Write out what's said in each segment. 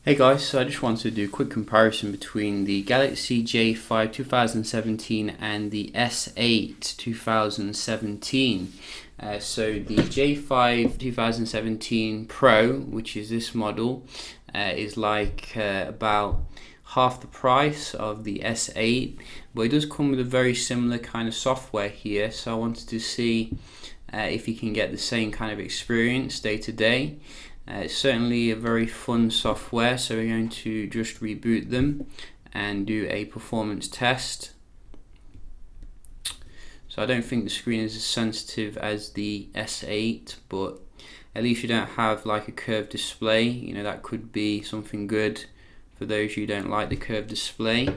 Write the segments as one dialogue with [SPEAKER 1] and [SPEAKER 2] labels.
[SPEAKER 1] Hey guys, so I just wanted to do a quick comparison between the Galaxy J5 2017 and the S8 2017. So the J5 2017 Pro, which is this model, is like about half the price of the S8, but it does come with a very similar kind of software here, so I wanted to see if you can get the same kind of experience day to day. It's certainly a very fun software, so we're going to just reboot them and do a performance test. So I don't think the screen is as sensitive as the S8, but at least you don't have like a curved display. You know, that could be something good for those who don't like the curved display.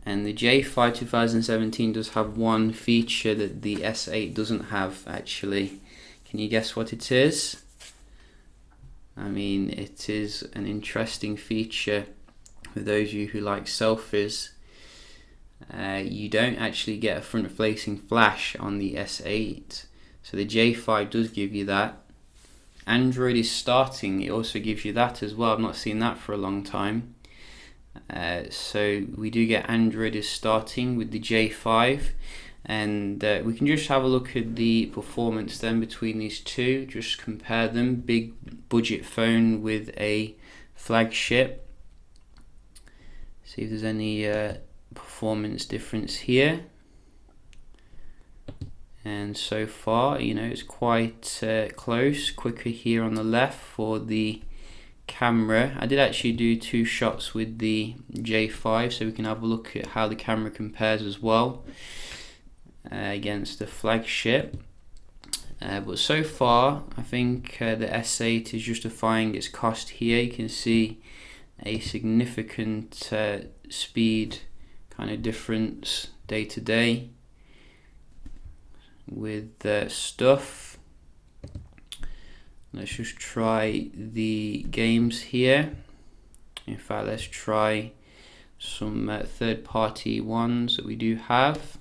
[SPEAKER 1] And the J5 2017 does have one feature that the S8 doesn't have actually. Can you guess what it is? I mean, it is an interesting feature for those of you who like selfies. You don't actually get a front-facing flash on the S8. So the J5 does give you that. Android is starting, it also gives you that as well. I've not seen that for a long time. So we do get Android is starting with the J5, and we can just have a look at the performance then between these two, just compare them. Big budget phone with a flagship. See if there's any performance difference here. And so far, you know, it's quite close. Quicker here on the left for the camera. I did actually do two shots with the J5, so we can have a look at how the camera compares as well against the flagship. But so far, I think the S8 is justifying its cost here. You can see a significant speed kind of difference day to day with stuff. Let's just try the games here. In fact, let's try some third-party ones that we do have.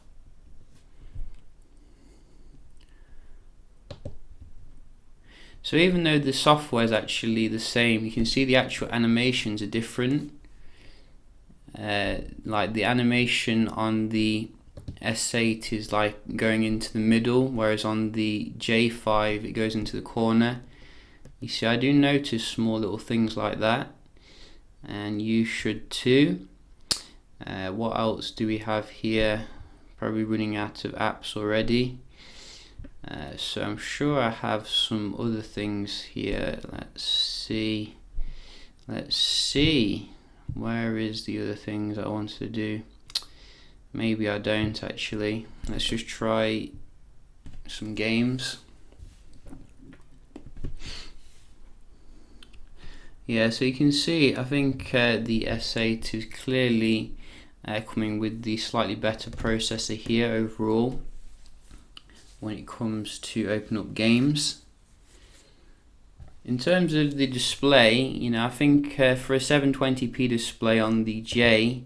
[SPEAKER 1] So even though the software is actually the same, you can see the actual animations are different. Like the animation on the S8 is like going into the middle, whereas on the J5 it goes into the corner. You see, I do notice small little things like that, and you should too. What else do we have here? Probably running out of apps already. So I'm sure I have some other things here. Let's see. Where is the other things I want to do? Maybe I don't actually. Let's just try some games. Yeah, so you can see, I think the S8 is clearly coming with the slightly better processor here overall when it comes to open up games. In terms of the display, you know, I think for a 720p display on the J,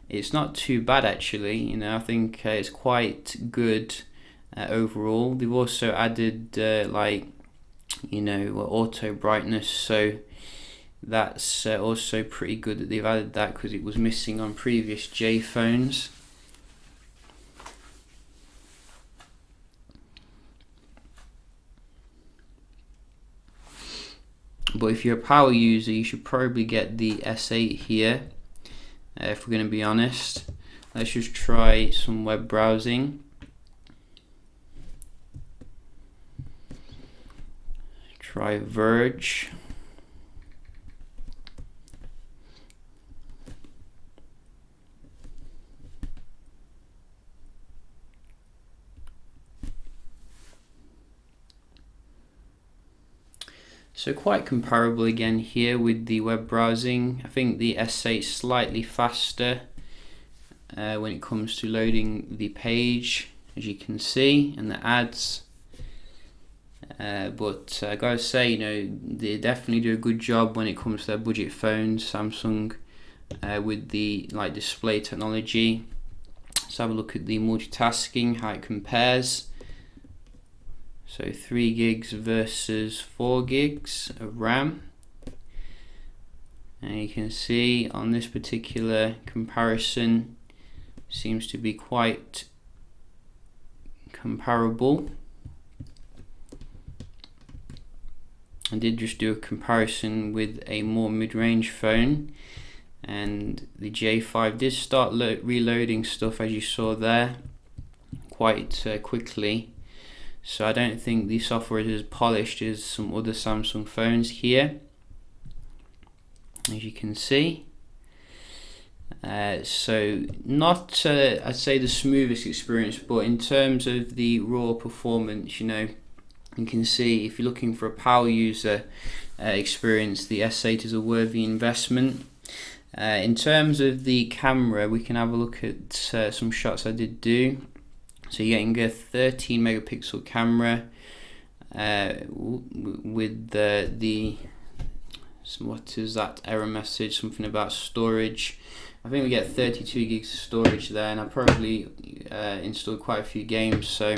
[SPEAKER 1] it's not too bad actually. You know, I think it's quite good overall. They've also added like, you know, auto brightness, so that's also pretty good that they've added that, because it was missing on previous J phones. But if you're a power user, you should probably get the S8 here, if we're going to be honest. Let's just try some web browsing. Try Verge. So quite comparable again here with the web browsing. I think the S8 is slightly faster when it comes to loading the page, as you can see, and the ads. But I gotta say, you know, they definitely do a good job when it comes to their budget phones, Samsung, with the like display technology. Let's have a look at the multitasking, how it compares. So 3 gigs versus 4 gigs of RAM. And you can see on this particular comparison seems to be quite comparable. I did just do a comparison with a more mid-range phone, and the J5 did start reloading stuff, as you saw there, quite quickly. So I don't think the software is as polished as some other Samsung phones here, as you can see. So not I'd say the smoothest experience, but in terms of the raw performance, you can see if you're looking for a power user experience, the S8 is a worthy investment. In terms of the camera, we can have a look at some shots I did do. So you're getting a 13 megapixel camera with what is that error message? Something about storage. I think we get 32 gigs of storage there, and I probably installed quite a few games. So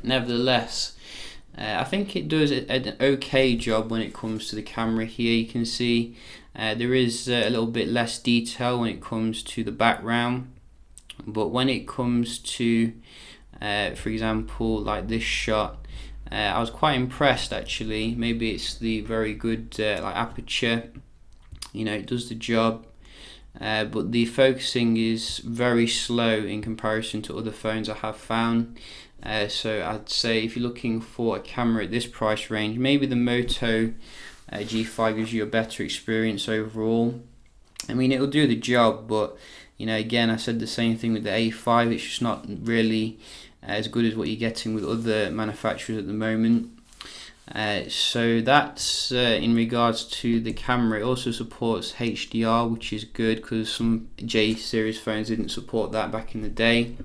[SPEAKER 1] nevertheless, I think it does an okay job when it comes to the camera here. You can see there is a little bit less detail when it comes to the background, but when it comes to for example like this shot, I was quite impressed actually. Maybe it's the very good like aperture, it does the job, but the focusing is very slow in comparison to other phones I have found. So I'd say if you're looking for a camera at this price range, maybe the Moto G5 gives you a better experience overall. I mean, it'll do the job, but again, I said the same thing with the A5. It's just not really as good as what you're getting with other manufacturers at the moment. So that's in regards to the camera. It also supports HDR, which is good because some J series phones didn't support that back in the day.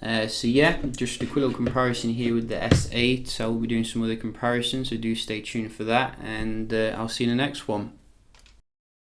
[SPEAKER 1] So yeah, just a quick little comparison here with the S8. I will be doing some other comparisons, so do stay tuned for that, and I'll see you in the next one.